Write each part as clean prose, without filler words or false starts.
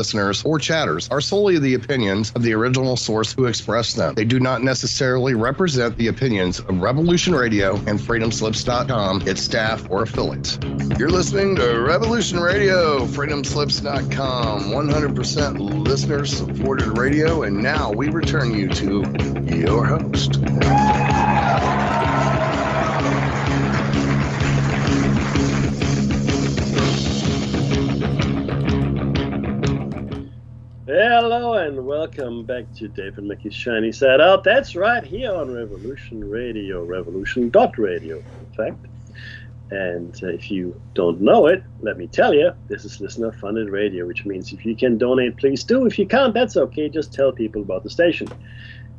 listeners, or chatters are solely the opinions of the original source who expressed them. They do not necessarily represent the opinions of Revolution Radio and freedomslips.com, its staff, or affiliates. You're listening to Revolution Radio, freedomslips.com, 100% listener-supported radio, and now we return you to your host. Hello and welcome back to Dave and Mickey's Shiny Side Out. That's right, here on Revolution Radio, revolution.radio, in fact. And if you don't know it, let me tell you, this is listener-funded radio, which means if you can donate, please do. If you can't, that's okay. Just tell people about the station.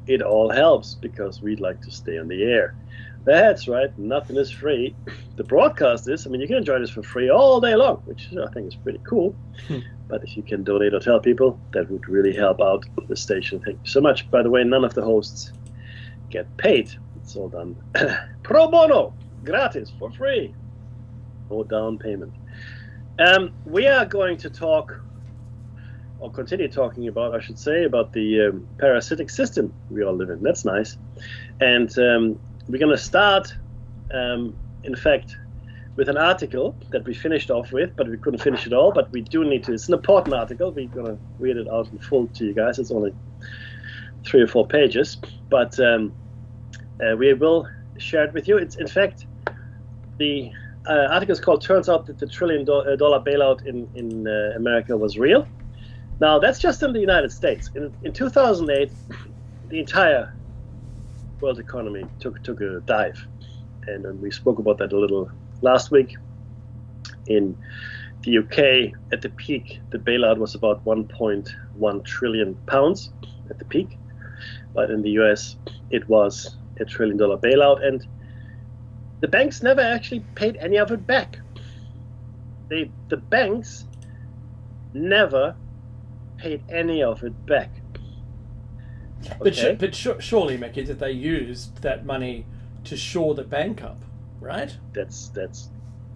It all helps because we'd like to stay on the air. That's right, nothing is free. The broadcast is, you can enjoy this for free all day long, which I think is pretty cool. But if you can donate or tell people, that would really help out the station. Thank you so much. By the way, none of the hosts get paid. It's all done pro bono, gratis, for free. No down payment. We are going to talk, or continue talking about, I should say, about the parasitic system we all live in. That's nice. And we're going to start, in fact, with an article that we finished off with, but we couldn't finish it all, but we do need to. It's an important article. We're going to read it out in full to you guys. It's only 3 or 4 pages, but we will share it with you. It's, in fact, the article is called "Turns Out That the $1 Trillion Bailout in America Was Real." Now, that's just in the United States. In 2008, the entire world economy took a dive, and we spoke about that a little last week. In the UK, at the peak, the bailout was about 1.1 trillion pounds at the peak, but in the US, it was a $1 trillion bailout, and the banks never actually paid any of it back. The banks never paid any of it back. Okay. But surely, Mickey, that they used that money to shore the bank up, right? That's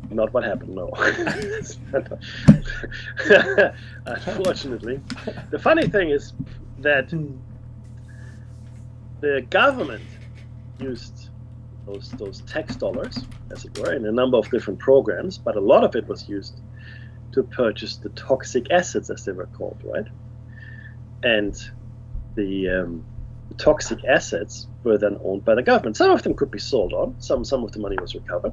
not what happened, no. Unfortunately. The funny thing is that the government used those tax dollars, as it were, in a number of different programs, but a lot of it was used to purchase the toxic assets, as they were called, right? And the toxic assets were then owned by the government. Some of them could be sold on, some of the money was recovered.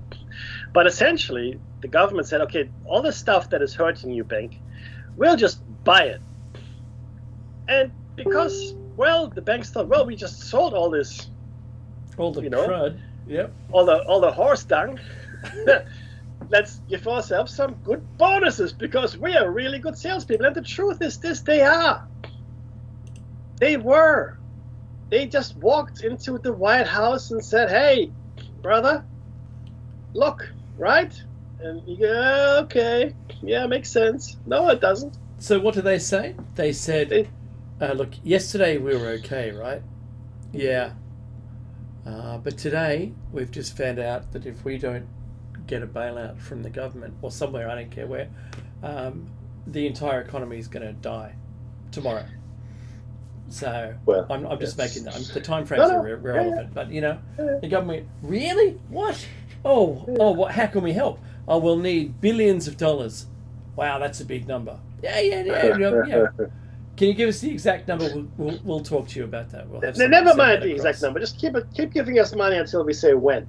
But essentially, the government said, okay, all the stuff that is hurting you, bank, we'll just buy it. And because, well, the banks thought, well, we just sold all this, all the crud, yep, all the horse dung. Let's give ourselves some good bonuses because we are really good salespeople. And the truth is this, they are. They were. They just walked into the White House and said, hey, brother, look, right? And you go, okay, yeah, makes sense. No, it doesn't. So what did they say? They said, look, yesterday we were okay, right? Yeah. But today we've just found out that if we don't get a bailout from the government or somewhere, I don't care where, the entire economy is going to die tomorrow. So well, I'm just making that. The time frames are relevant, but the government really what? Oh, what? How can we help? Oh, we'll need billions of dollars. Wow, that's a big number. Yeah. Can you give us the exact number? We'll talk to you about that. We'll have never mind the exact number. Just keep giving us money until we say when.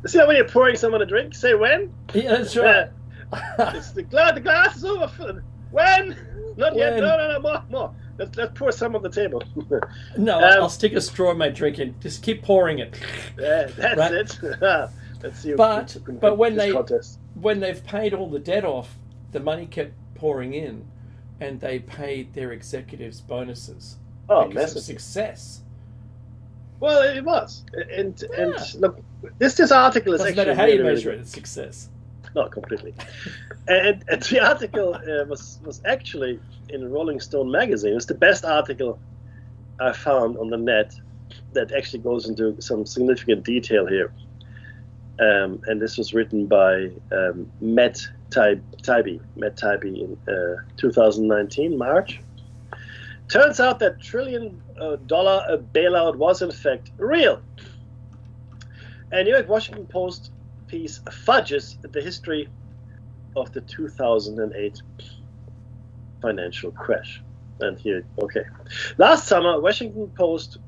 See how when you're pouring someone a drink, say when. Yeah, that's right. It's the glass is overfilled. When? Not yet. No, more. Let's pour some on the table. No, I'll stick a straw in my drink and just keep pouring it. Yeah, that's right? It. Let's see. But when they've paid all the debt off, the money kept pouring in, and they paid their executives bonuses because of success. Well, it was, and look, this article is doesn't actually matter how you measure it, it's success. Not completely. and the article was actually in Rolling Stone magazine. It's the best article I found on the net that actually goes into some significant detail here. And this was written by Matt Matt Taibbi in 2019, March. Turns out that $1 trillion bailout was in fact real. A New York Washington Post piece fudges the history of the 2008 financial crash. And here, okay. Last summer, Washington Post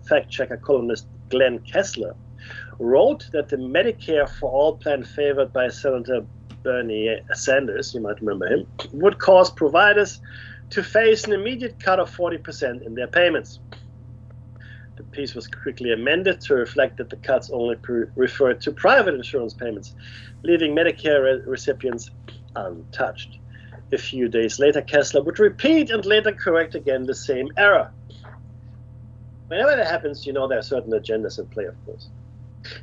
fact-checker columnist Glenn Kessler wrote that the Medicare for All plan favored by Senator Bernie Sanders, you might remember him, would cause providers to face an immediate cut of 40% in their payments. The piece was quickly amended to reflect that the cuts only referred to private insurance payments, leaving Medicare recipients untouched. A few days later, Kessler would repeat and later correct again the same error. Whenever that happens, you know there are certain agendas in play, of course.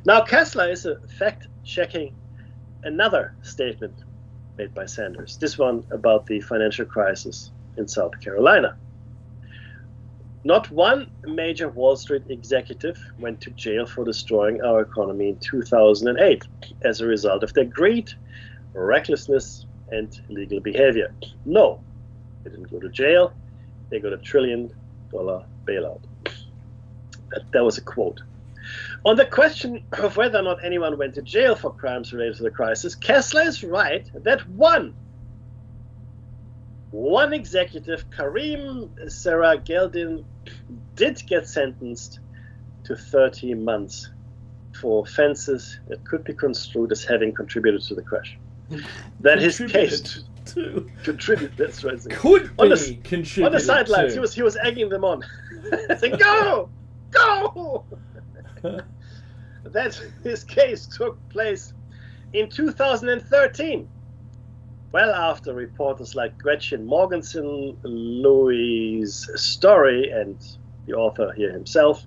Now, Kessler is fact-checking another statement made by Sanders, this one about the financial crisis in South Carolina. Not one major Wall Street executive went to jail for destroying our economy in 2008 as a result of their greed, recklessness, and illegal behavior. No, they didn't go to jail. They got $1 trillion bailout. That was a quote. On the question of whether or not anyone went to jail for crimes related to the crisis, Kessler is right that one executive, Kareem Sarah-Geldin, did get sentenced to 30 months for offenses that could be construed as having contributed to the crash. That his case contributed. That's right. Could be contributed on the sidelines. He was egging them on, saying, "Go, go!" That his case took place in 2013, well after reporters like Gretchen Morgenson, Louise Story, and the author here himself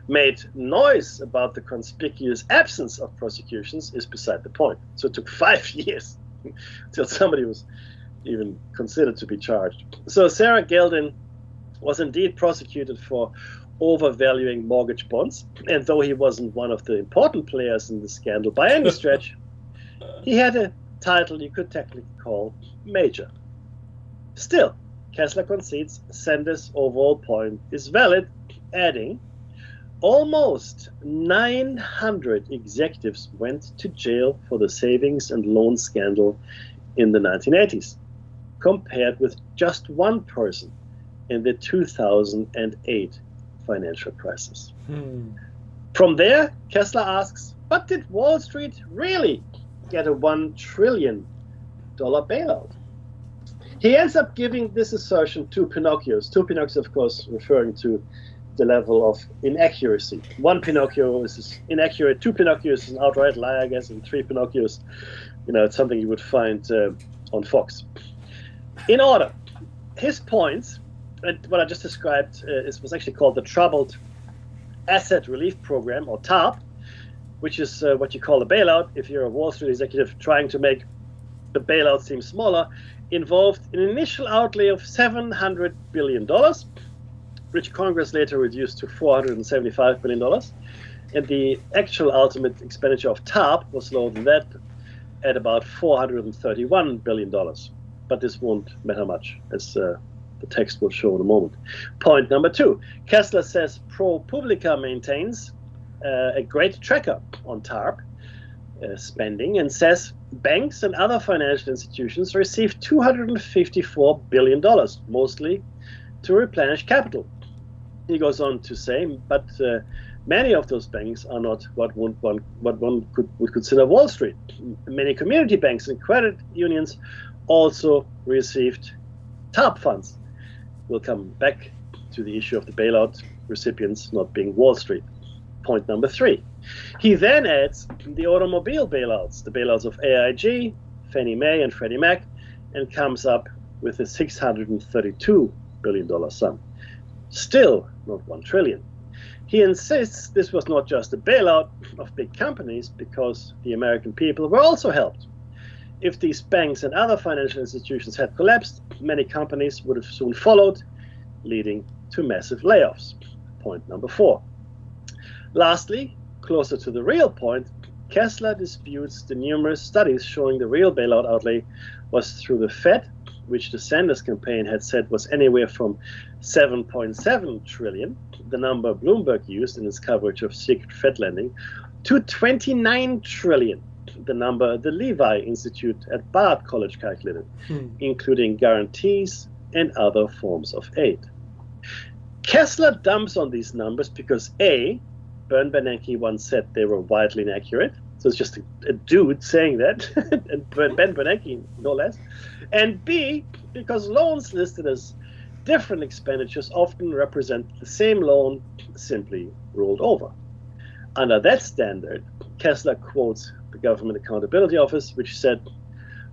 made noise about the conspicuous absence of prosecutions is beside the point. So it took 5 years until somebody was even considered to be charged. So Sarah Geldin was indeed prosecuted for overvaluing mortgage bonds, and though he wasn't one of the important players in the scandal by any stretch, he had a title you could technically call major. Still, Kessler concedes Sanders' overall point is valid, adding, almost 900 executives went to jail for the savings and loan scandal in the 1980s, compared with just one person in the 2008 financial crisis. From there, Kessler asks, but did Wall Street really get a $1 trillion bailout? He ends up giving this assertion two Pinocchios, of course, referring to the level of inaccuracy. One Pinocchio is inaccurate, two Pinocchios is an outright lie, I guess, and three Pinocchios, it's something you would find on Fox. In order, his points, and what I just described was actually called the Troubled Asset Relief Program, or TARP, which is what you call a bailout if you're a Wall Street executive trying to make the bailout seem smaller, involved an initial outlay of $700 billion, which Congress later reduced to $475 billion. And the actual ultimate expenditure of TARP was lower than that, at about $431 billion. But this won't matter much, as the text will show in a moment. Point number two, Kessler says ProPublica maintains a great tracker on TARP spending and says banks and other financial institutions received $254 billion, mostly to replenish capital. He goes on to say, but many of those banks are not what one would consider Wall Street. Many community banks and credit unions also received TARP funds. We'll come back to the issue of the bailout recipients not being Wall Street. Point number three. He then adds the automobile bailouts, the bailouts of AIG, Fannie Mae, and Freddie Mac, and comes up with a $632 billion sum. Still not $1 trillion. He insists this was not just a bailout of big companies because the American people were also helped. If these banks and other financial institutions had collapsed, many companies would have soon followed, leading to massive layoffs. Point number four. Lastly, closer to the real point, Kessler disputes the numerous studies showing the real bailout outlay was through the Fed, which the Sanders campaign had said was anywhere from 7.7 trillion, the number Bloomberg used in its coverage of secret Fed lending, to 29 trillion, the number the Levi Institute at Bard College calculated, including guarantees and other forms of aid. Kessler dumps on these numbers because A, Bern Bernanke once said they were wildly inaccurate, so it's just a dude saying that, and Ben Bernanke no less, and B, because loans listed as different expenditures often represent the same loan simply rolled over. Under that standard, Kessler quotes the Government Accountability Office, which said,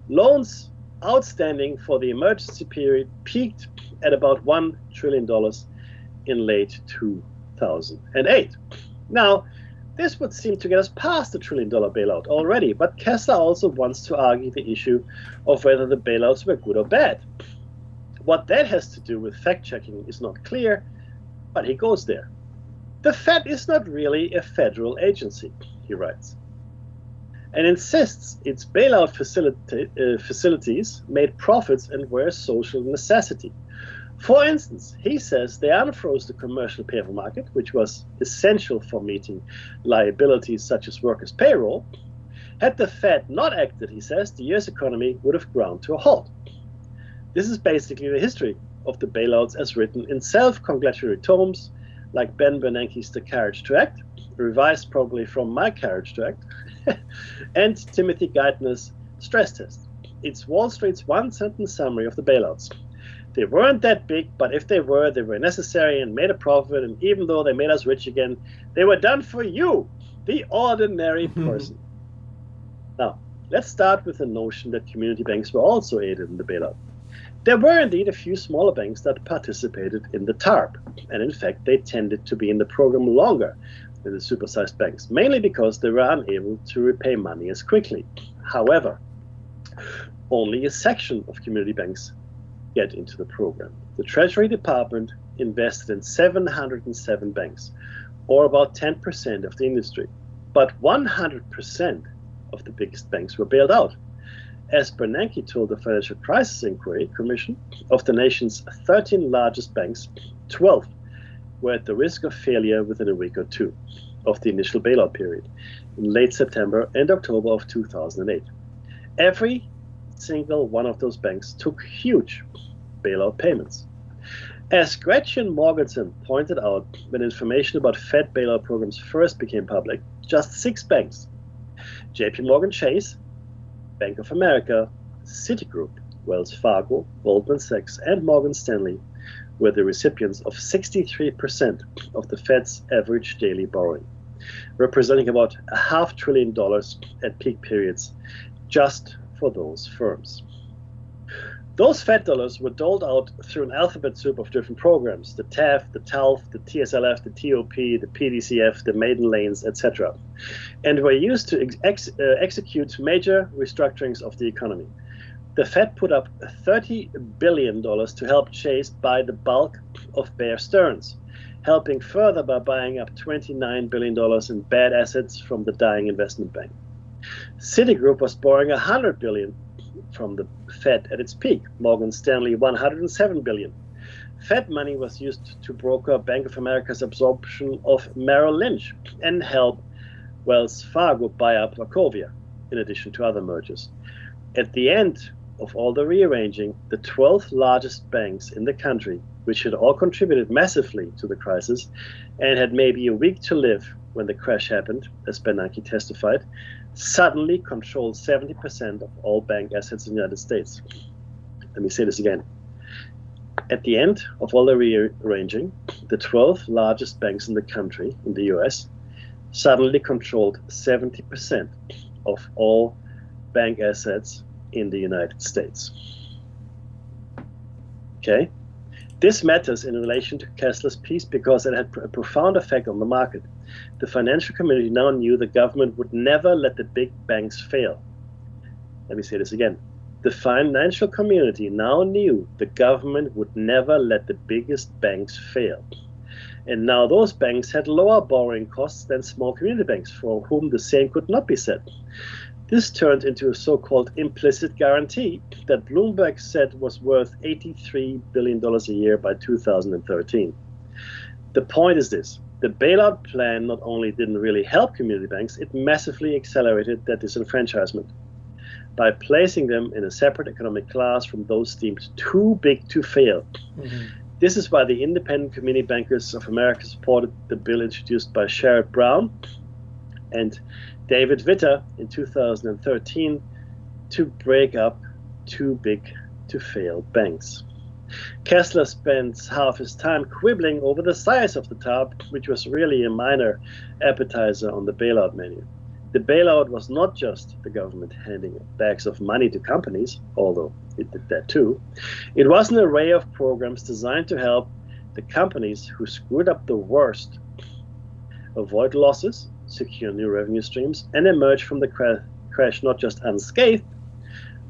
loans outstanding for the emergency period peaked at about $1 trillion in late 2008. Now, this would seem to get us past the $1 trillion bailout already, but Kessler also wants to argue the issue of whether the bailouts were good or bad. What that has to do with fact-checking is not clear, but he goes there. The Fed is not really a federal agency, he writes, and insists its bailout facilities made profits and were a social necessity. For instance, he says they unfroze the commercial paper market, which was essential for meeting liabilities such as workers' payroll. Had the Fed not acted, he says, the US economy would have ground to a halt. This is basically the history of the bailouts as written in self-congratulatory tomes like Ben Bernanke's The Courage to Act, revised probably from My Courage to Act, and Timothy Geithner's Stress Test. It's Wall Street's one-sentence summary of the bailouts. They weren't that big, but if they were necessary and made a profit, and even though they made us rich again, they were done for you, the ordinary person. Now, let's start with the notion that community banks were also aided in the bailout. There were indeed a few smaller banks that participated in the TARP, and in fact they tended to be in the program longer than the supersized banks, mainly because they were unable to repay money as quickly. However, only a section of community banks get into the program. The Treasury Department invested in 707 banks, or about 10% of the industry, but 100% of the biggest banks were bailed out. As Bernanke told the Financial Crisis Inquiry Commission, of the nation's 13 largest banks, 12 were at the risk of failure within a week or two of the initial bailout period in late September and October of 2008. Every single one of those banks took huge bailout payments. As Gretchen Morgenson pointed out when information about Fed bailout programs first became public, just 6 banks, JP Morgan Chase, Bank of America, Citigroup, Wells Fargo, Goldman Sachs, and Morgan Stanley were the recipients of 63% of the Fed's average daily borrowing, representing about $500 billion at peak periods just for those firms. Those Fed dollars were doled out through an alphabet soup of different programs, the TAF, the TALF, the TSLF, the TOP, the PDCF, the Maiden Lanes, etc., and were used to execute major restructurings of the economy. The Fed put up $30 billion to help Chase buy the bulk of Bear Stearns, helping further by buying up $29 billion in bad assets from the dying investment bank. Citigroup was borrowing $100 billion from the Fed at its peak, Morgan Stanley $107 billion. Fed money was used to broker Bank of America's absorption of Merrill Lynch and help Wells Fargo buy up Wachovia, in addition to other mergers. At the end of all the rearranging, the 12 largest banks in the country, which had all contributed massively to the crisis and had maybe a week to live when the crash happened, as Bernanke testified, suddenly controlled 70% of all bank assets in the United States. Let me say this again. At the end of all the rearranging, the 12 largest banks in the country, in the US, suddenly controlled 70% of all bank assets in the United States. Okay? This matters in relation to Kessler's piece because it had a profound effect on the market. The financial community now knew the government would never let the big banks fail. Let me say this again. The financial community now knew the government would never let the biggest banks fail. And now those banks had lower borrowing costs than small community banks, for whom the same could not be said. This turned into a so-called implicit guarantee that Bloomberg said was worth $83 billion a year by 2013. The point is this: the bailout plan not only didn't really help community banks, it massively accelerated their disenfranchisement by placing them in a separate economic class from those deemed too big to fail. Mm-hmm. This is why the Independent Community Bankers of America supported the bill introduced by Sherrod Brown and David Witter in 2013 to break up too big to fail banks. Kessler spends half his time quibbling over the size of the tub, which was really a minor appetizer on the bailout menu. The bailout was not just the government handing bags of money to companies, although it did that too. It was an array of programs designed to help the companies who screwed up the worst avoid losses, secure new revenue streams, and emerge from the crash not just unscathed,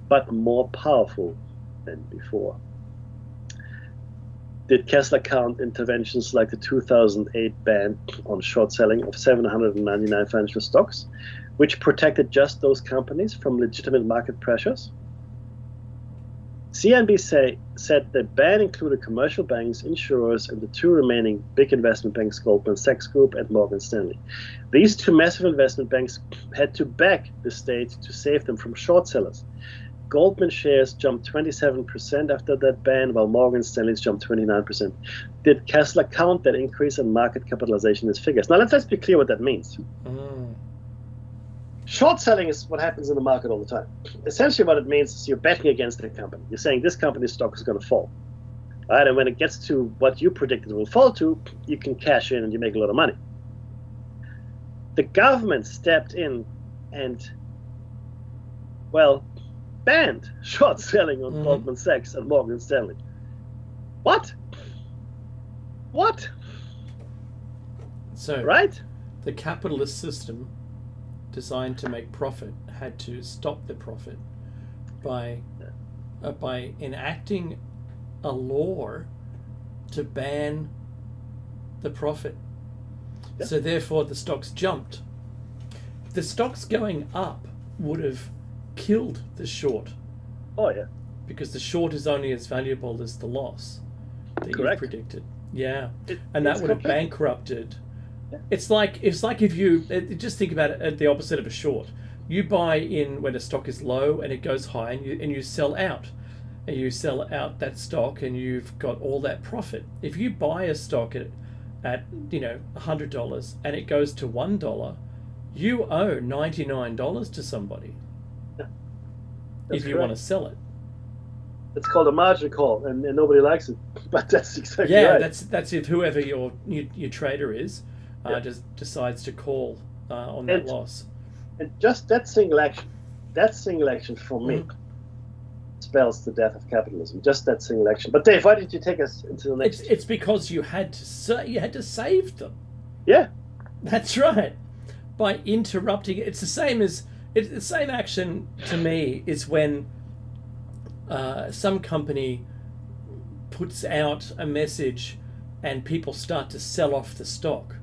but more powerful than before. Did Kessler count interventions like the 2008 ban on short selling of 799 financial stocks, which protected just those companies from legitimate market pressures? CNBC said the ban included commercial banks, insurers, and the two remaining big investment banks, Goldman Sachs Group and Morgan Stanley. These two massive investment banks had to beg the state to save them from short sellers. Goldman shares jumped 27% after that ban, while Morgan Stanley's jumped 29%. Did Kessler count that increase in market capitalization in his figures? Now let's be clear what that means. Short selling is what happens in the market all the time. Essentially what it means is you're betting against a company. You're saying this company's stock is going to fall. Right? And when it gets to what you predicted it will fall to, you can cash in and you make a lot of money. The government stepped in and, well, banned short selling on Goldman Sachs and Morgan Stanley. What? So, right? The capitalist system designed to make profit had to stop the profit by enacting a law to ban the profit. Yep. So therefore the stocks jumped. The stocks going up would have killed the short. Oh yeah. Because the short is only as valuable as the loss that you predicted. Yeah. And that would have bankrupted. Yeah. It's like if you just think about it the opposite of a short. You buy in when a stock is low and it goes high, and you sell out. And you sell out that stock and you've got all that profit. If you buy a stock at $100 and it goes to $1, you owe $99 to somebody. Yeah. If you want to sell it. It's called a margin call, and nobody likes it. But that's exactly right. Yeah, that's if whoever your trader is just decides to call on that loss. And just that single action for me spells the death of capitalism. Just that single action. But Dave, why did you take us into the next? It's because you had to save them. Yeah, that's right. By interrupting it, it's the same action to me is when some company puts out a message and people start to sell off the stock,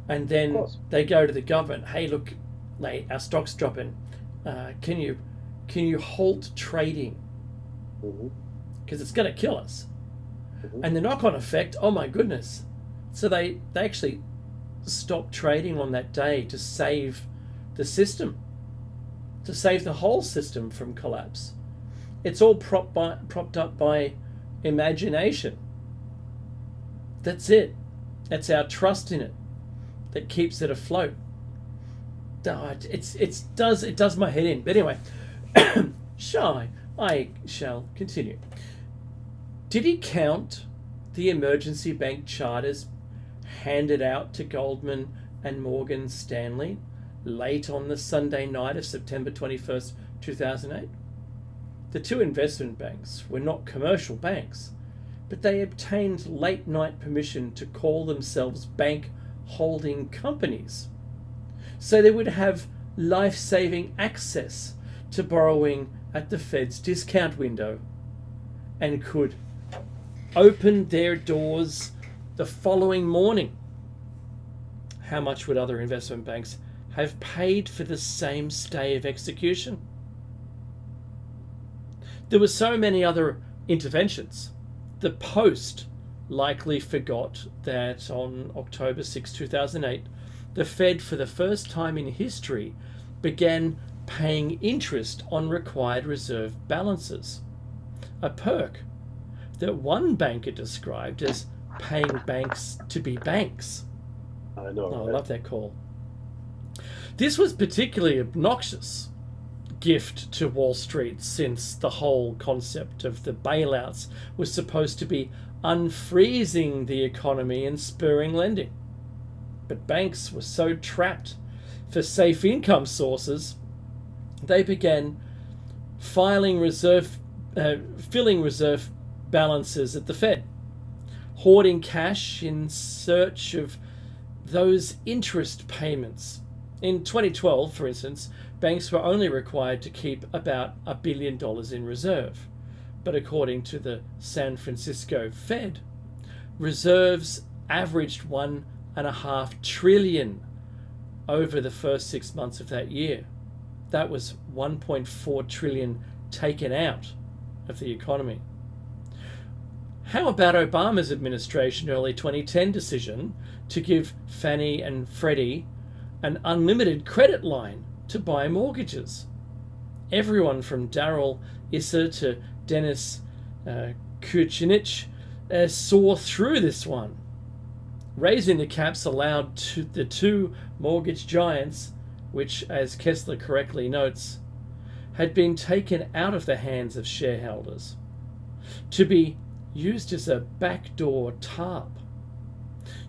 and then they go to the government. Hey, look, our stock's dropping. Can you halt trading? Because it's going to kill us. And the knock-on effect, oh my goodness. So they actually stop trading on that day to save the system, to save the whole system from collapse. It's all propped up by imagination. That's it. That's our trust in it that keeps it afloat. It does my head in. But anyway, I shall continue. Did he count the emergency bank charters handed out to Goldman and Morgan Stanley late on the Sunday night of September 21st, 2008? The two investment banks were not commercial banks, but they obtained late night permission to call themselves bank holding companies. So they would have life-saving access to borrowing at the Fed's discount window and could open their doors the following morning. How much would other investment banks have paid for the same stay of execution? There were so many other interventions. The Post likely forgot that on October 6, 2008, the Fed, for the first time in history, began paying interest on required reserve balances, a perk that one banker described as paying banks to be banks. I know. Oh, I love that call. This was particularly obnoxious gift to Wall Street, since the whole concept of the bailouts was supposed to be unfreezing the economy and spurring lending. But banks were so trapped for safe income sources, they began filling reserve balances at the Fed, hoarding cash in search of those interest payments. In 2012, for instance, banks were only required to keep about $1 billion in reserve. But according to the San Francisco Fed, reserves averaged $1.5 trillion over the first 6 months of that year. That was $1.4 trillion taken out of the economy. How about Obama's administration early 2010 decision to give Fannie and Freddie an unlimited credit line to buy mortgages? Everyone from Darrell Issa to Dennis Kucinich saw through this one. Raising the caps allowed the two mortgage giants, which, as Kessler correctly notes, had been taken out of the hands of shareholders, to be used as a backdoor TARP,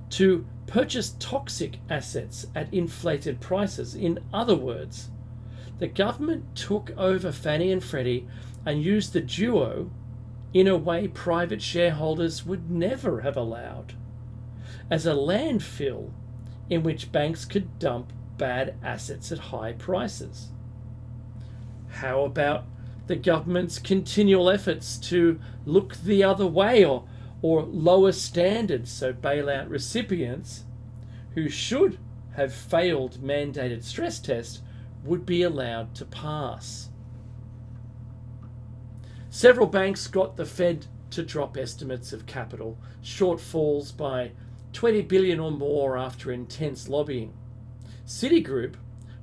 to purchase toxic assets at inflated prices. In other words, the government took over Fannie and Freddie and used the duo in a way private shareholders would never have allowed, as a landfill in which banks could dump bad assets at high prices. How about the government's continual efforts to look the other way or lower standards so bailout recipients who should have failed mandated stress tests would be allowed to pass? Several banks got the Fed to drop estimates of capital shortfalls by $20 billion or more after intense lobbying. Citigroup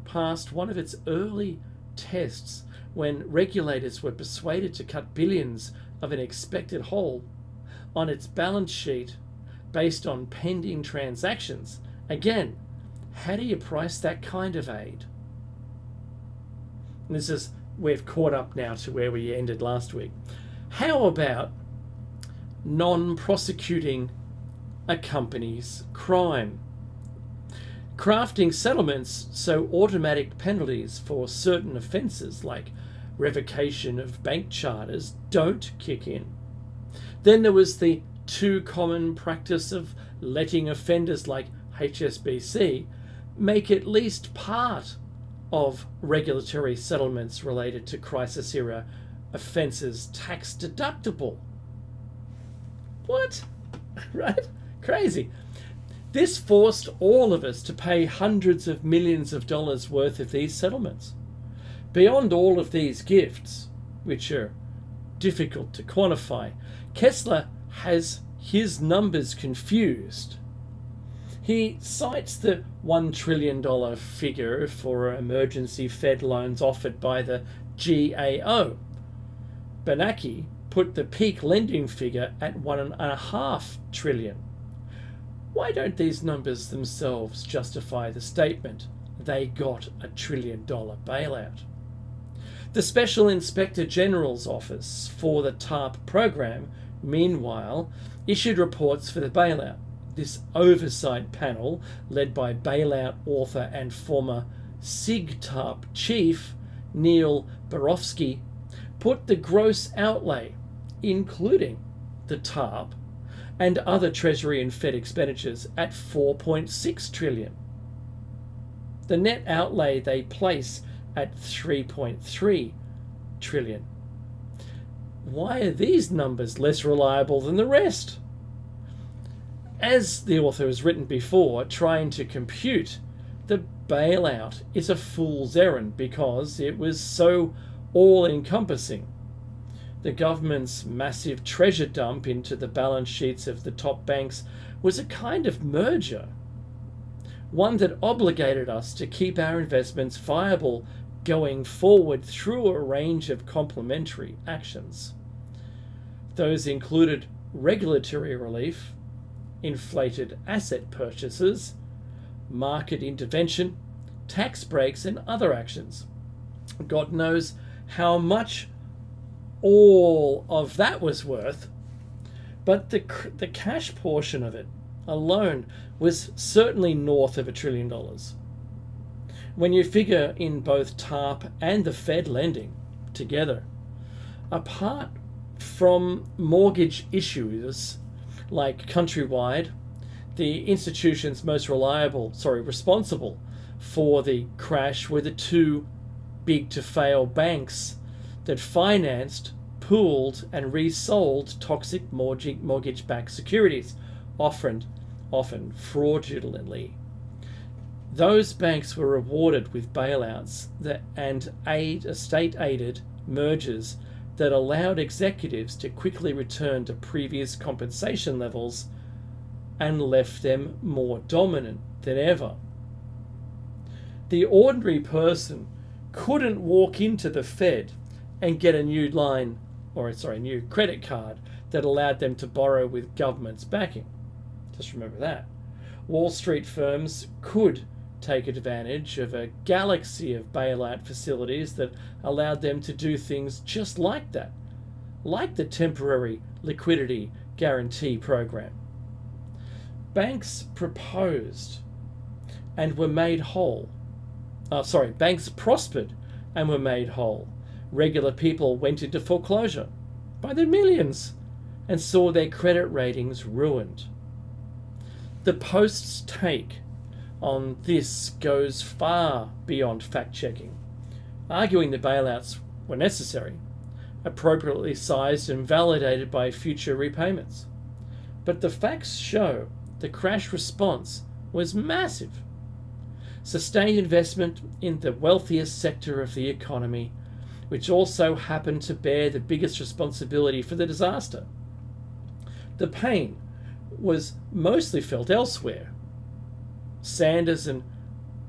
passed one of its early tests when regulators were persuaded to cut billions of an expected hole on its balance sheet based on pending transactions. Again, how do you price that kind of aid? And we've caught up now to where we ended last week. How about non-prosecuting a company's crime? Crafting settlements so automatic penalties for certain offences like revocation of bank charters don't kick in. Then there was the too common practice of letting offenders like HSBC make at least part of regulatory settlements related to crisis era offences tax deductible. What? Right? Crazy. This forced all of us to pay hundreds of millions of dollars worth of these settlements. Beyond all of these gifts, which are difficult to quantify, Kessler has his numbers confused. He cites the $1 trillion figure for emergency Fed loans offered by the GAO. Bernanke put the peak lending figure at $1.5 trillion. Why don't these numbers themselves justify the statement they got a $1 trillion bailout? The Special Inspector General's Office for the TARP program, meanwhile, issued reports for the bailout. This oversight panel, led by bailout author and former SIG-TARP chief Neil Barofsky, put the gross outlay, including the TARP and other Treasury and Fed expenditures, at $4.6 trillion. The net outlay they place at $3.3 trillion. Why are these numbers less reliable than the rest? as the author has written before, trying to compute the bailout is a fool's errand because it was so all-encompassing. The government's massive treasure dump into the balance sheets of the top banks was a kind of merger, one that obligated us to keep our investments viable going forward through a range of complementary actions. Those included regulatory relief, inflated asset purchases, market intervention, tax breaks, and other actions. God knows how much all of that was worth, but the cash portion of it alone was certainly north of $1 trillion. When you figure in both TARP and the Fed lending together, apart from mortgage issuers like Countrywide, the institutions most responsible for the crash were the two big-to-fail banks that financed, pooled, and resold toxic mortgage-backed securities, often fraudulently. Those banks were rewarded with bailouts and state-aided mergers that allowed executives to quickly return to previous compensation levels and left them more dominant than ever. The ordinary person couldn't walk into the Fed and get a new new credit card that allowed them to borrow with government's backing. Just remember that. Wall Street firms could take advantage of a galaxy of bailout facilities that allowed them to do things just like that, like the temporary liquidity guarantee program. Banks proposed and were made whole. Banks prospered and were made whole. Regular people went into foreclosure by the millions and saw their credit ratings ruined. The Post's take on this goes far beyond fact-checking, arguing the bailouts were necessary, appropriately sized and validated by future repayments. But the facts show the crash response was massive. Sustained investment in the wealthiest sector of the economy, which also happened to bear the biggest responsibility for the disaster. The pain was mostly felt elsewhere. Sanders and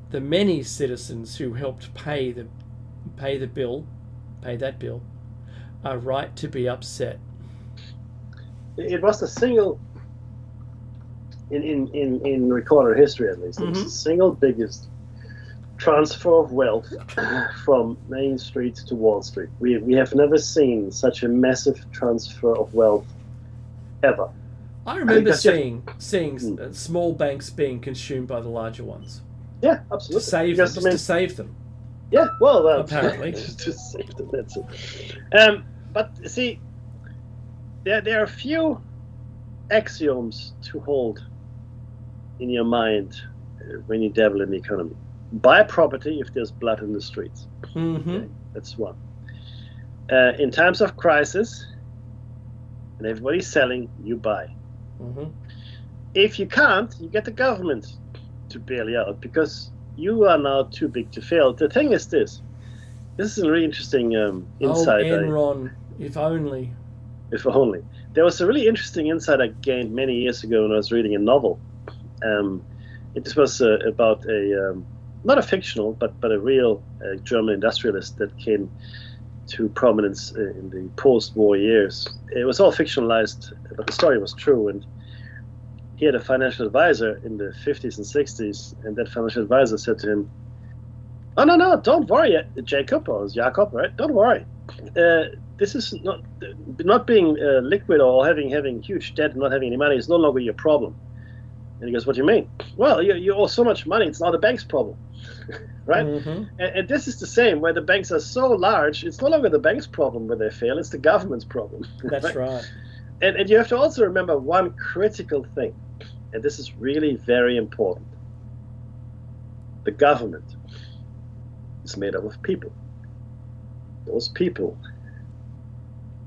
the many citizens who helped pay that bill, are right to be upset. It was the single, in recorded history at least, it was the single biggest transfer of wealth from Main Street to Wall Street. We have never seen such a massive transfer of wealth ever. I remember seeing small banks being consumed by the larger ones. Yeah, absolutely. To save them. Yeah, well, apparently. to save them, that's it. But see, there are a few axioms to hold in your mind when you dabble in the economy. Buy property if there's blood in the streets. Okay, that's one. In times of crisis, and everybody's selling, you buy. If you can't, you get the government to bail you out because you are now too big to fail. The thing is this is a really interesting insight. Enron, if only. If only. There was a really interesting insight I gained many years ago when I was reading a novel. It was about not a fictional, but a real German industrialist that came to prominence in the post-war years. It was all fictionalized, but the story was true. And he had a financial advisor in the 50s and 60s, and that financial advisor said to him, "Oh, no, don't worry, Jacob," or it was Jacob, right? "Don't worry. This is not being liquid or having huge debt and not having any money is no longer your problem." And he goes, "What do you mean?" "Well, you owe so much money, it's not the bank's problem." Right? And this is the same, where the banks are so large, it's no longer the bank's problem when they fail, it's the government's problem. That's right. And you have to also remember one critical thing, and this is really very important. The government is made up of people. Those people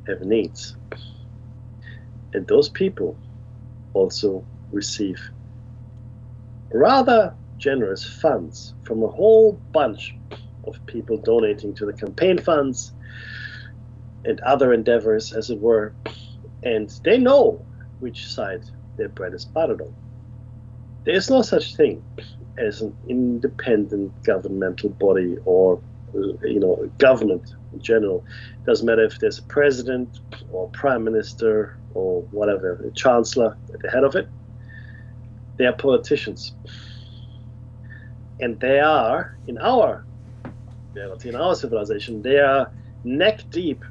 have needs. And those people also receive rather generous funds from a whole bunch of people donating to the campaign funds and other endeavors, as it were, and they know which side their bread is buttered on. There is no such thing as an independent governmental body or government in general. It doesn't matter if there's a president or prime minister or whatever, a chancellor at the head of it. They are politicians. And they are, in our reality, in our civilization, they are neck deep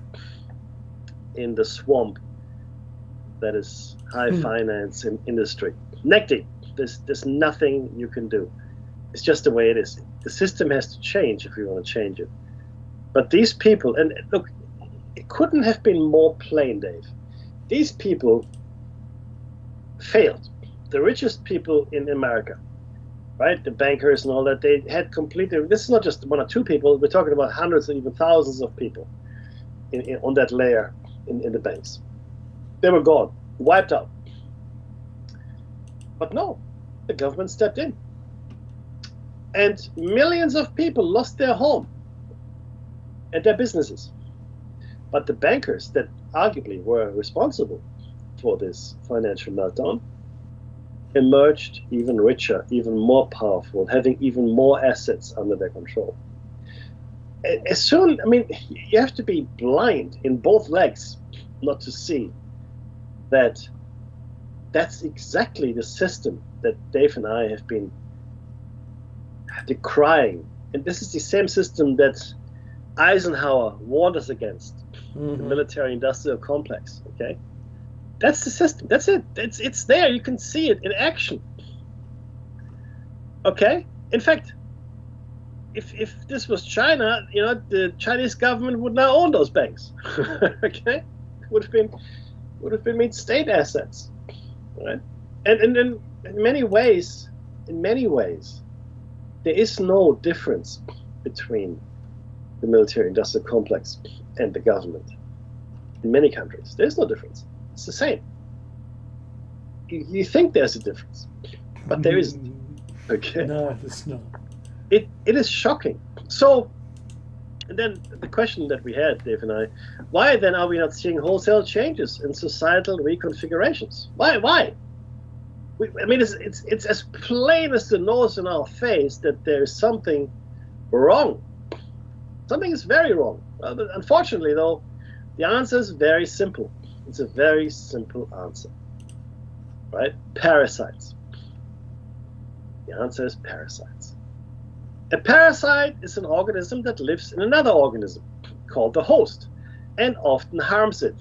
in the swamp that is high finance and industry. Neck deep. There's nothing you can do. It's just the way it is. The system has to change if we want to change it. But these people, and look, it couldn't have been more plain, Dave. These people failed. The richest people in America, right? The bankers and all that, they had completely, this is not just one or two people, we're talking about hundreds and even thousands of people on that layer in the banks. They were gone, wiped out. But no, the government stepped in. And millions of people lost their home and their businesses. But the bankers that arguably were responsible for this financial meltdown emerged even richer, even more powerful, having even more assets under their control. You have to be blind in both legs not to see that that's exactly the system that Dave and I have been decrying. And this is the same system that Eisenhower warned us against, the military-industrial complex, okay? That's the system. That's it. It's there. You can see it in action. Okay? In fact, if this was China, the Chinese government would now own those banks. Okay? Would have been made state assets. Right? And in many ways, there is no difference between the military-industrial complex and the government. In many countries, there's no difference. It's the same. You think there's a difference, but there isn't. Okay. No, it's not. It is shocking. So, and then the question that we had, Dave and I, why then are we not seeing wholesale changes in societal reconfigurations? Why? It's as plain as the nose in our face that there is something wrong. Something is very wrong. But unfortunately, though, the answer is very simple. It's a very simple answer, right? Parasites. The answer is parasites. A parasite is an organism that lives in another organism called the host and often harms it.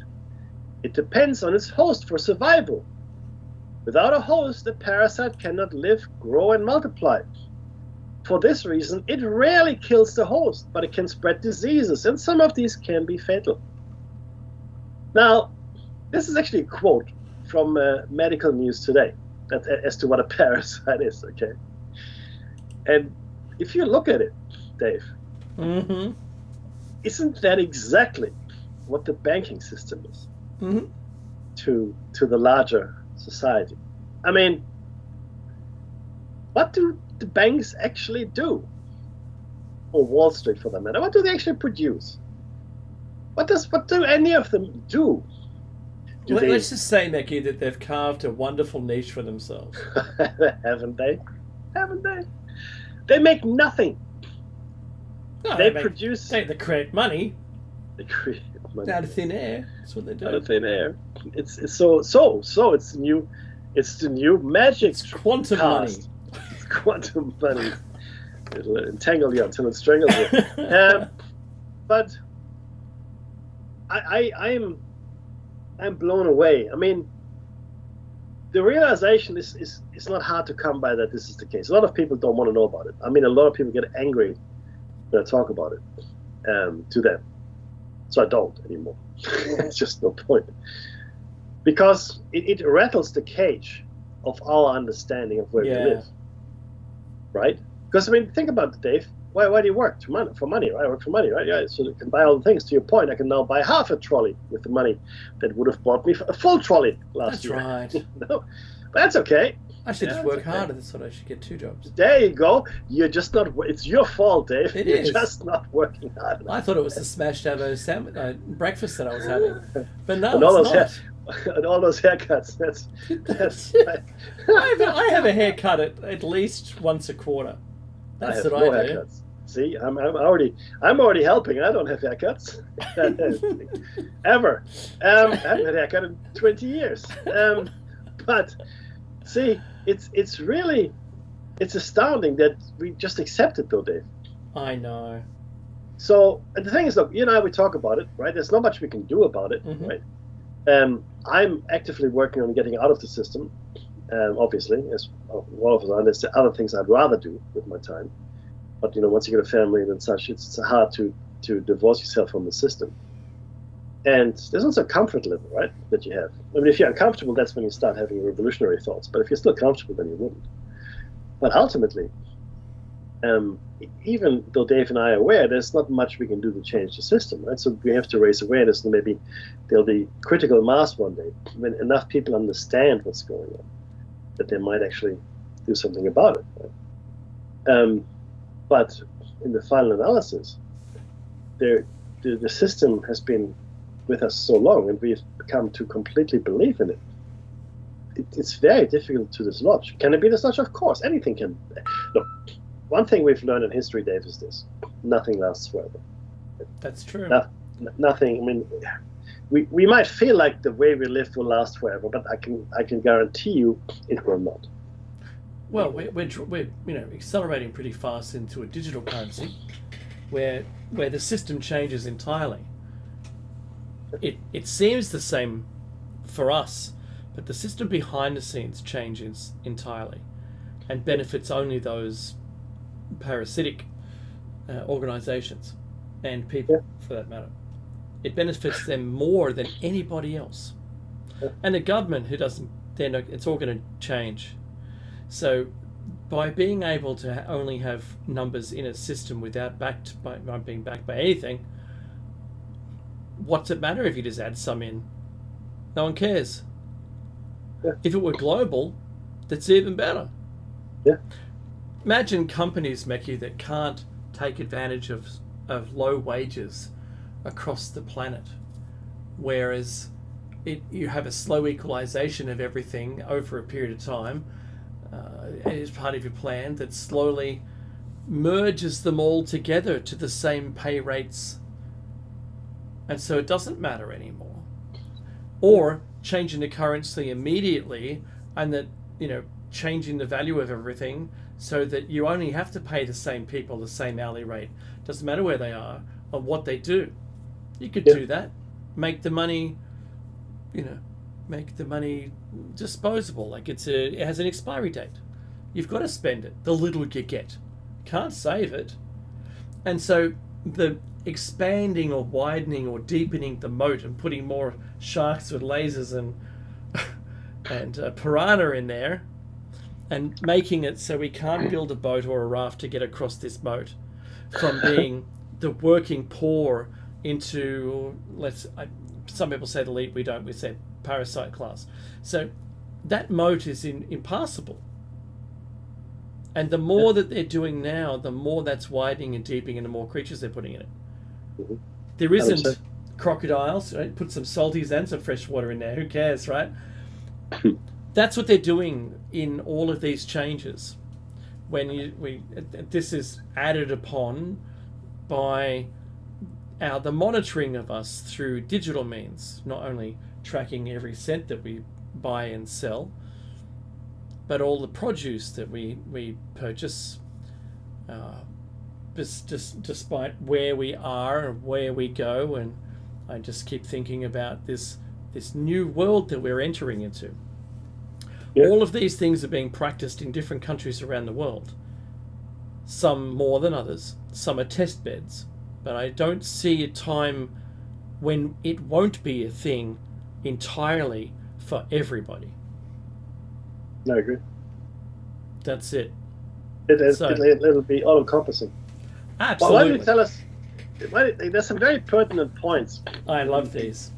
It depends on its host for survival. Without a host, the parasite cannot live, grow, and multiply. For this reason, it rarely kills the host, but it can spread diseases, and some of these can be fatal. Now, this is actually a quote from Medical News Today as to what a parasite is, okay? And if you look at it, Dave, isn't that exactly what the banking system is to the larger society? I mean, what do the banks actually do? Or Wall Street, for that matter? What do they actually produce? What do any of them do? Let's just say, Mickey, that they've carved a wonderful niche for themselves. Haven't they? They make nothing. No, they produce. They create money. They create money out of thin air. That's what they do. Out of thin air. It's so. It's the new magic. It's quantum money. It's quantum money. It'll entangle you until it strangles you. But I'm blown away. I mean, the realization is not hard to come by that this is the case. A lot of people don't want to know about it. I mean, a lot of people get angry when I talk about it to them. So I don't anymore. It's just no point. Because it rattles the cage of our understanding of where we live. Right? Because, I mean, think about it, Dave. why do you work for money? Right? I work for money, right? Yeah, so I can buy all the things. To your point, I can now buy half a trolley with the money that would have bought me a full trolley last year. That's right. No, but that's okay. I should just work harder. That's what I should get 2 jobs. There you go. You're just not. It's your fault, Dave. You're just not working hard enough. I thought it was the smashed avo breakfast that I was having, but no, and all it's those not. and all those haircuts. That's I have a haircut at least once a quarter. That's what I do. Haircuts. See, I'm already helping. I don't have haircuts ever. I haven't had a haircut in 20 years. But see, it's really astounding that we just accept it, though, Dave. I know. So the thing is, look, you and I, we talk about it, right? There's not much we can do about it, Mm-hmm. right? I'm actively working on getting out of the system. Obviously, as all of us are. There's other things I'd rather do with my time. But once you get a family and such, it's hard to divorce yourself from the system. And there's also a comfort level, right, that you have. I mean, if you're uncomfortable, that's when you start having revolutionary thoughts. But if you're still comfortable, then you wouldn't. But ultimately, even though Dave and I are aware, there's not much we can do to change the system, right? So we have to raise awareness, and maybe there'll be critical mass one day when enough people understand what's going on, that they might actually do something about it. Right? But in the final analysis, the system has been with us so long, and we've come to completely believe in it. It's very difficult to dislodge. Can it be dislodged? Of course, anything can. Look, one thing we've learned in history, Dave, is this: nothing lasts forever. That's true. Nothing. I mean, we might feel like the way we live will last forever, but I can guarantee you it will not. Well, we're accelerating pretty fast into a digital currency, where the system changes entirely. It seems the same for us, but the system behind the scenes changes entirely, and benefits only those parasitic organizations and people, for that matter. It benefits them more than anybody else, and the government it's all going to change. So, by being able to only have numbers in a system without being backed by anything, what's it matter if you just add some in? No one cares. Yeah. If it were global, that's even better. Yeah. Imagine companies, Mekki, that can't take advantage of low wages across the planet, whereas you have a slow equalization of everything over a period of time. It is part of your plan that slowly merges them all together to the same pay rates, and so it doesn't matter anymore. Or changing the currency immediately, and that changing the value of everything so that you only have to pay the same people the same hourly rate. Doesn't matter where they are or what they do. You could do that. Make the money, disposable. Like it has an expiry date. You've got to spend it. The little you get. Can't save it. And so the expanding or widening or deepening the moat and putting more sharks with lasers and piranha in there, and making it so we can't build a boat or a raft to get across this moat, from being the working poor into, some people say the elite, we don't, we say parasite class. So that moat is impassable. And the more that they're doing now, the more that's widening and deepening, and the more creatures they're putting in it. Mm-hmm. There isn't crocodiles, right? Put some salties and some fresh water in there. Who cares, right? That's what they're doing in all of these changes. This is added upon by the monitoring of us through digital means, not only tracking every cent that we buy and sell, but all the produce that we purchase, despite where we are and where we go. And I just keep thinking about this new world that we're entering into. Yeah. All of these things are being practiced in different countries around the world. Some more than others. Some are test beds. But I don't see a time when it won't be a thing entirely for everybody. I agree. That's it. It'll be all-encompassing. Well, why don't you Absolutely. tell us? There's some very pertinent points. I love these.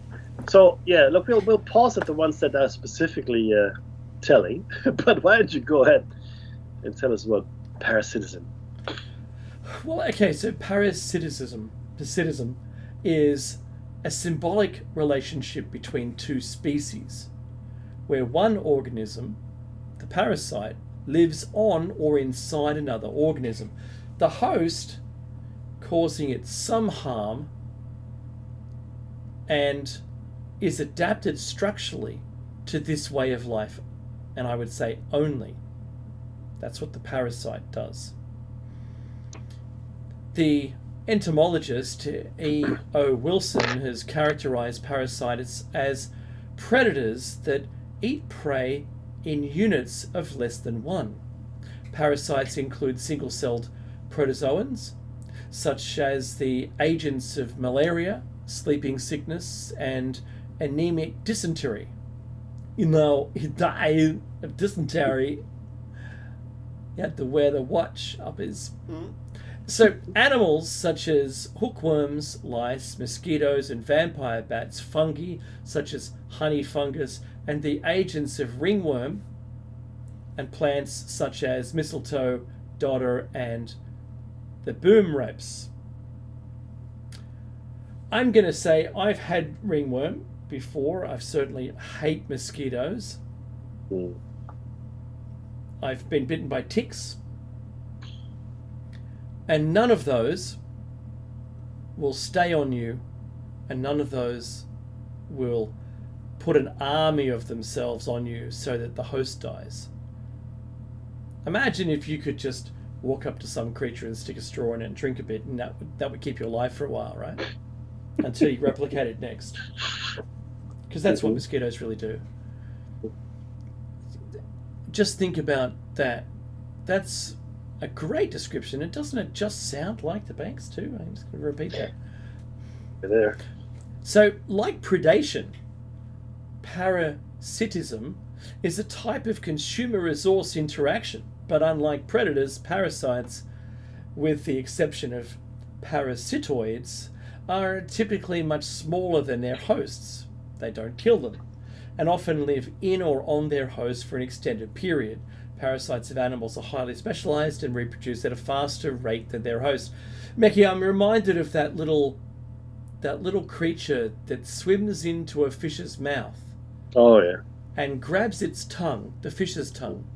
So yeah, look, we'll pause at the ones that are specifically telling, but why don't you go ahead and tell us about parasitism? Well, okay, so parasitism is a symbolic relationship between two species, where one organism, the parasite, lives on or inside another organism, the host causing it some harm and is adapted structurally to this way of life, and I would say only. That's what the parasite does. The entomologist E. O. Wilson has characterized parasites as predators that eat prey in units of less than one. Parasites include single-celled protozoans, such as the agents of malaria, sleeping sickness, and anemic dysentery. You know, you die of dysentery, you have to wear the watch up his... So animals such as hookworms, lice, mosquitoes, and vampire bats, fungi such as honey fungus, and the agents of ringworm, and plants such as mistletoe, dodder, and the boom ropes. I'm going to say I've had ringworm before. I certainly hate mosquitoes. I've been bitten by ticks. And none of those will stay on you, and none of those will put an army of themselves on you so that the host dies. Imagine if you could just walk up to some creature and stick a straw in it and drink a bit, and that would keep you alive for a while, right? Until you replicate it next. Because that's what mosquitoes really do. Just think about that. That's a great description. And doesn't it just sound like the banks too? I'm just going to repeat that. You're there. So, like predation, parasitism is a type of consumer resource interaction. But unlike predators, parasites, with the exception of parasitoids, are typically much smaller than their hosts. They don't kill them, and often live in or on their host for an extended period. Parasites of animals are highly specialized and reproduce at a faster rate than their host. Meki, I'm reminded of that little creature that swims into a fish's mouth. Oh yeah. And grabs its tongue, the fish's tongue,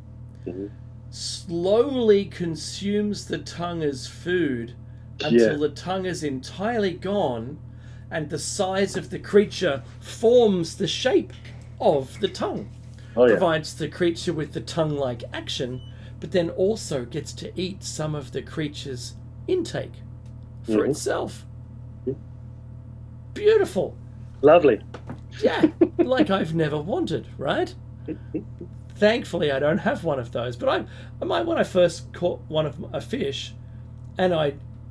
Mm-hmm. slowly consumes the tongue as food until the tongue is entirely gone, and the size of the creature forms the shape of the tongue. Provides the creature with the tongue-like action, but then also gets to eat some of the creature's intake for itself. Beautiful. Lovely. Yeah, like I've never wanted, right? Thankfully, I don't have one of those. But when I first caught one of a fish, and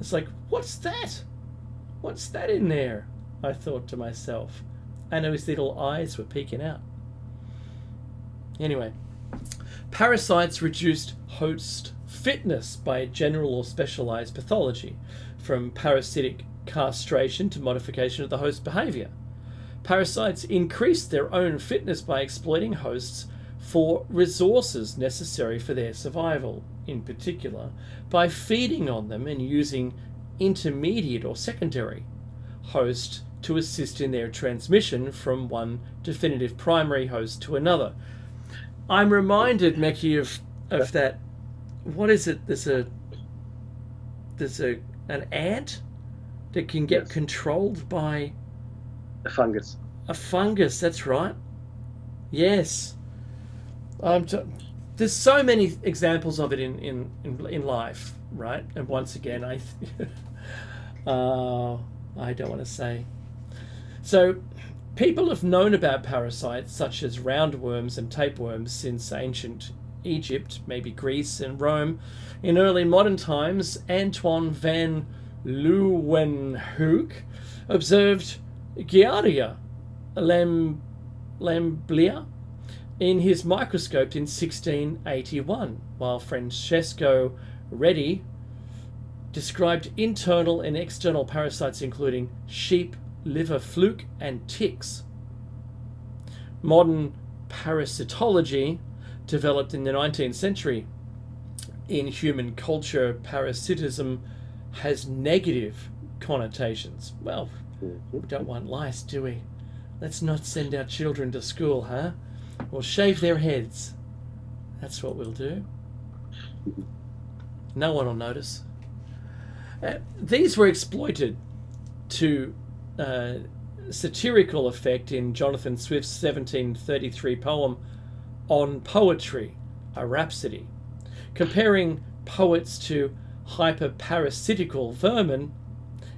it's like, what's that? What's that in there? I thought to myself, and his little eyes were peeking out. Anyway, parasites reduced host fitness by general or specialized pathology, from parasitic castration to modification of the host behavior. Parasites increased their own fitness by exploiting hosts for resources necessary for their survival, in particular by feeding on them and using intermediate or secondary hosts to assist in their transmission from one definitive primary host to another. I'm reminded, Meki, of that. What is it? There's an ant that can get controlled by A fungus. a fungus. That's right. Yes. There's so many examples of it in life, right? And once again, I don't want to say. So, people have known about parasites such as roundworms and tapeworms since ancient Egypt, maybe Greece and Rome. In early modern times, Antoine van Leeuwenhoek observed Giardia lamblia in his microscope in 1681, while Francesco Redi described internal and external parasites including sheep, liver fluke, and ticks. Modern parasitology developed in the 19th century. In human culture, parasitism has negative connotations. Well, we don't want lice, do we? Let's not send our children to school, huh? We'll shave their heads. That's what we'll do. No one will notice. These were exploited to satirical effect in Jonathan Swift's 1733 poem On Poetry, a Rhapsody, comparing poets to hyperparasitical vermin.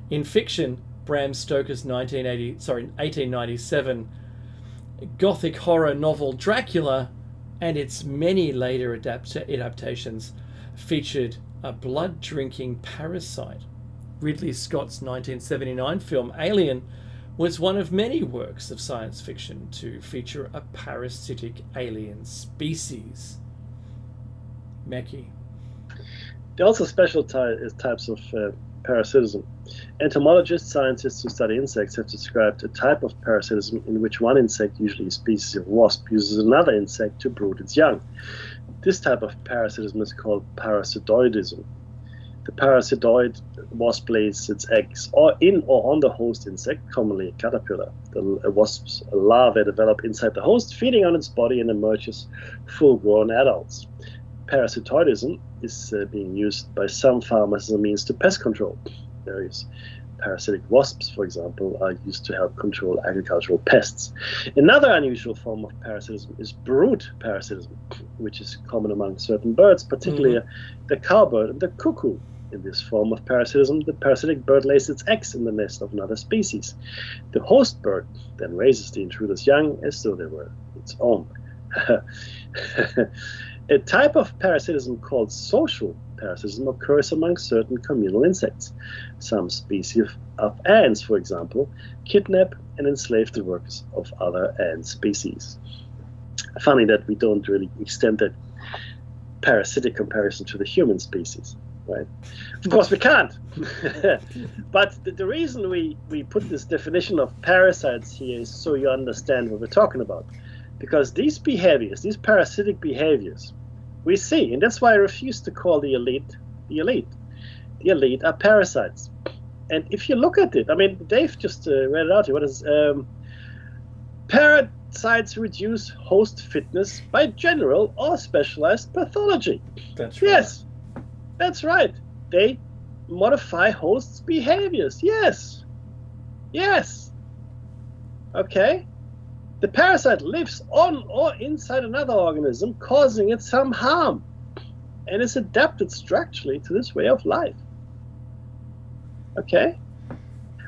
In fiction, Bram Stoker's 1897 Gothic horror novel Dracula and its many later adaptations featured a blood-drinking parasite. Ridley Scott's 1979 film Alien was one of many works of science fiction to feature a parasitic alien species. Mackie. There are also special types of parasitism. Entomologists, scientists who study insects, have described a type of parasitism in which one insect, usually a species of wasp, uses another insect to brood its young. This type of parasitism is called parasitoidism. The parasitoid wasp lays its eggs in or on the host insect, commonly a caterpillar. The wasp's larvae develop inside the host, feeding on its body, and emerges full-grown adults. Parasitoidism is being used by some farmers as a means to pest control. Various parasitic wasps, for example, are used to help control agricultural pests. Another unusual form of parasitism is brood parasitism, which is common among certain birds, particularly the cowbird and the cuckoo. In this form of parasitism, the parasitic bird lays its eggs in the nest of another species. The host bird then raises the intruder's young as though they were its own. A type of parasitism called social parasitism occurs among certain communal insects. Some species of ants, for example, kidnap and enslave the workers of other ant species. Funny that we don't really extend that parasitic comparison to the human species, right? Of course we can't. But the reason we put this definition of parasites here is so you understand what we're talking about. Because these behaviors, these parasitic behaviors, we see, and that's why I refuse to call the elite the elite. The elite are parasites. And if you look at it, I mean, Dave just read it out here. What is parasites reduce host fitness by general or specialized pathology. That's right. Yes, that's right. They modify hosts' behaviors. Yes. Yes. Okay. The parasite lives on or inside another organism, causing it some harm, and is adapted structurally to this way of life. Okay?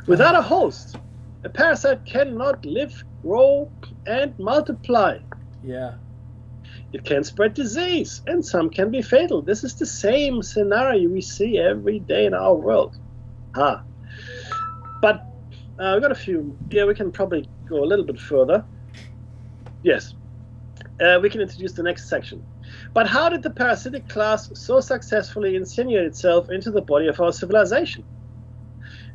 Without a host, a parasite cannot live, grow, and multiply. Yeah. It can spread disease, and some can be fatal. This is the same scenario we see every day in our world. But we've got a few. Yeah, we can probably go a little bit further. Yes, we can introduce the next section. But how did the parasitic class so successfully insinuate itself into the body of our civilization?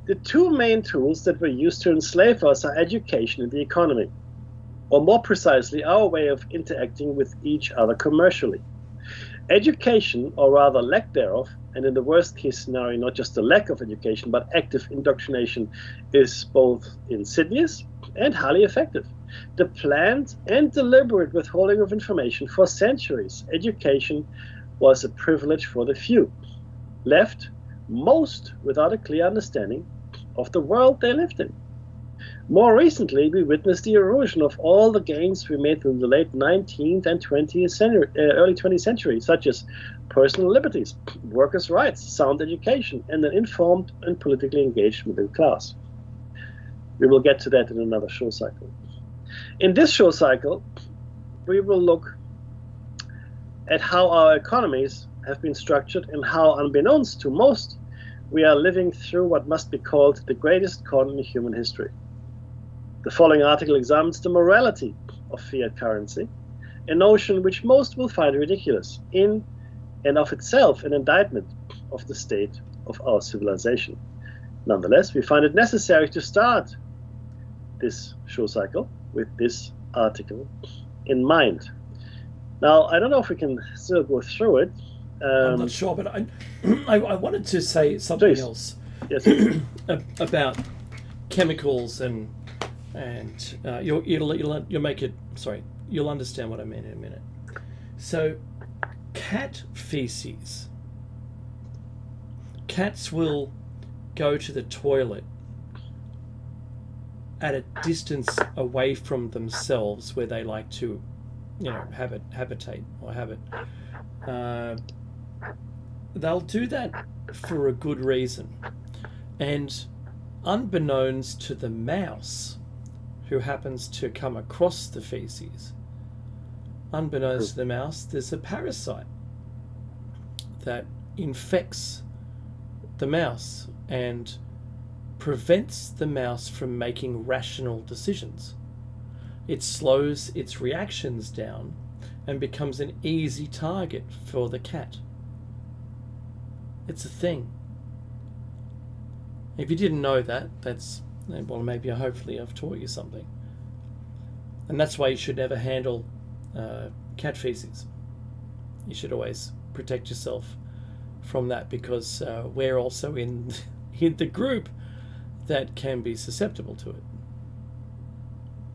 The two main tools that were used to enslave us are education and the economy, or more precisely, our way of interacting with each other commercially. Education, or rather lack thereof, and in the worst case scenario, not just the lack of education, but active indoctrination, is both insidious and highly effective. The planned and deliberate withholding of information for centuries, education was a privilege for the few, left most without a clear understanding of the world they lived in. More recently, we witnessed the erosion of all the gains we made in the late 19th and 20th century, early 20th century, such as personal liberties, workers' rights, sound education, and an informed and politically engaged middle class. We will get to that in another show cycle. In this show cycle, we will look at how our economies have been structured and how, unbeknownst to most, we are living through what must be called the greatest con in human history. The following article examines the morality of fiat currency, a notion which most will find ridiculous, in and of itself an indictment of the state of our civilization. Nonetheless, we find it necessary to start this show cycle with this article in mind. Now, I don't know if we can still go through it. I'm not sure, but I wanted to say something Please. else. Yes. About chemicals and you'll make it. Sorry, you'll understand what I mean in a minute. So, cat feces. Cats will go to the toilet at a distance away from themselves where they like to, habitate or habit. They'll do that for a good reason. And unbeknownst to the mouse who happens to come across the feces, unbeknownst to the mouse, there's a parasite that infects the mouse and prevents the mouse from making rational decisions. It slows its reactions down and becomes an easy target for the cat. It's a thing. If you didn't know that, maybe hopefully I've taught you something. And that's why you should never handle cat feces. You should always protect yourself from that, because we're also in the group that can be susceptible to it.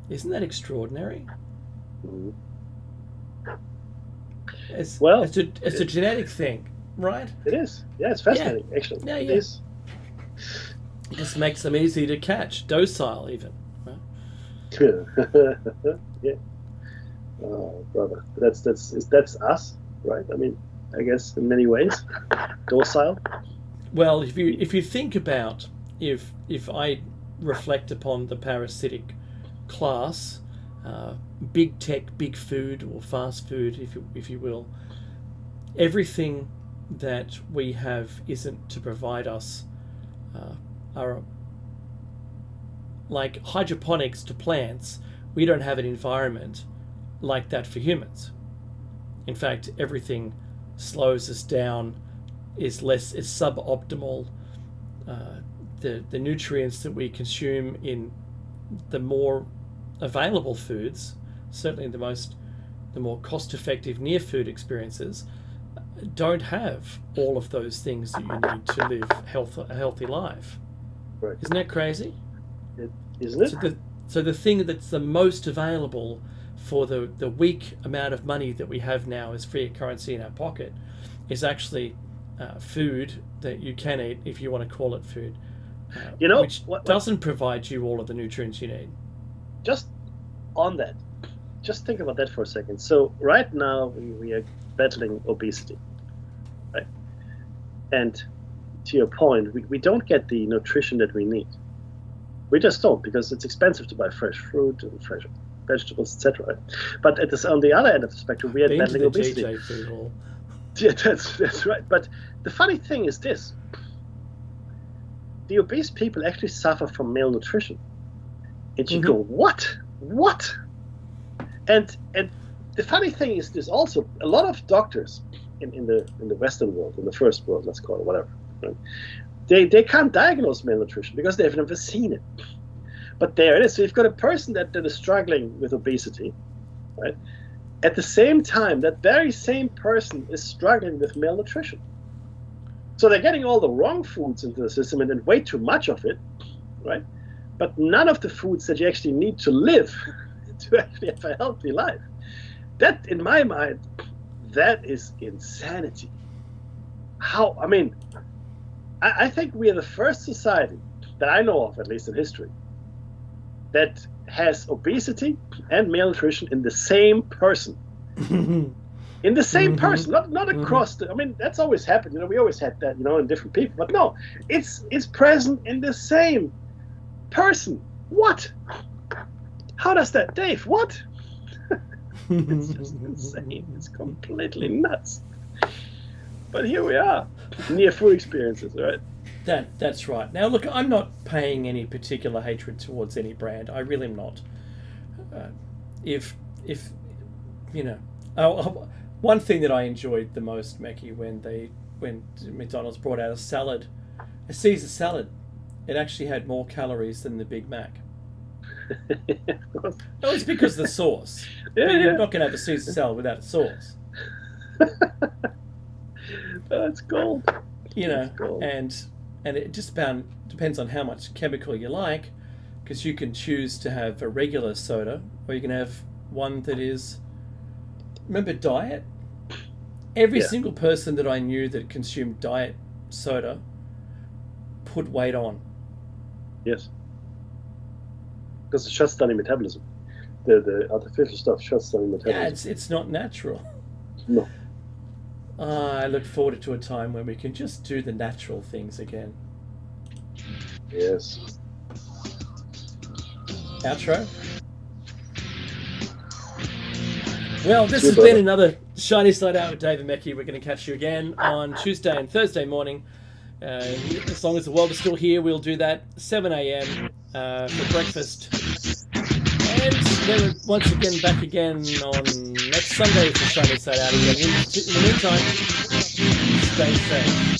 Isn't that extraordinary? It's a genetic thing, right? It is. Yeah, it's fascinating, actually. Yeah, It yeah. is. It just makes them easy to catch, docile even. Right? Yeah. Oh, brother. That's us, right? I mean, I guess in many ways, docile. Well, if you think about if I reflect upon the parasitic class, big tech, big food, or fast food, if you will, everything that we have isn't to provide us are like hydroponics to plants. We don't have an environment like that for humans. In fact, everything slows us down, is suboptimal. The nutrients that we consume in the more available foods, certainly the more cost-effective near food experiences, don't have all of those things that you need to live a healthy life. Right. Isn't that crazy? Isn't it? So the thing that's the most available for the weak amount of money that we have now as fiat currency in our pocket is actually food that you can eat, if you want to call it food, which doesn't provide you all of the nutrients you need. Just on that, just think about that for a second. So right now we are battling obesity, right? And to your point, we don't get the nutrition that we need. We just don't, because it's expensive to buy fresh fruit and fresh vegetables, etc. Right? But on the other end of the spectrum, we are battling obesity. GJ food hall. Yeah, that's right. But the funny thing is this: the obese people actually suffer from malnutrition. And you go, what? And the funny thing is this also: a lot of doctors in the Western world, in the first world, let's call it, whatever, right? They can't diagnose malnutrition because they've never seen it. But there it is. So you've got a person that is struggling with obesity, right? At the same time, that very same person is struggling with malnutrition. So they're getting all the wrong foods into the system and way too much of it, right? But none of the foods that you actually need to live, to actually have a healthy life. That, in my mind, that is insanity. I think we are the first society that I know of, at least in history, that has obesity and malnutrition in the same person. In the same person, not across that's always happened. We always had that, in different people. But no, it's present in the same person. What? How does that, Dave? What? It's just insane. It's completely nuts. But here we are, near food experiences, right? That's right. Now, look, I'm not paying any particular hatred towards any brand. I really am not. One thing that I enjoyed the most, Mackie, when McDonald's brought out a salad a Caesar salad, it actually had more calories than the Big Mac. That was because of the sauce. Yeah, You're not going to have a Caesar salad without a sauce. That's gold. You know, gold. and it just depends on how much chemical you like, because you can choose to have a regular soda, or you can have one that is, remember diet? Every single person that I knew that consumed diet soda put weight on. Yes. Because it shuts down your metabolism. The artificial stuff shuts down your metabolism. Yeah, it's not natural. No. I look forward to a time when we can just do the natural things again. Yes. Outro? Well, this has been another Shiny Side Out with David Mackey. We're going to catch you again on Tuesday and Thursday morning. As long as the world is still here, we'll do that 7 a.m. For breakfast. And then once again, back again on next Sunday for Shiny Side Out again. In the meantime, stay safe.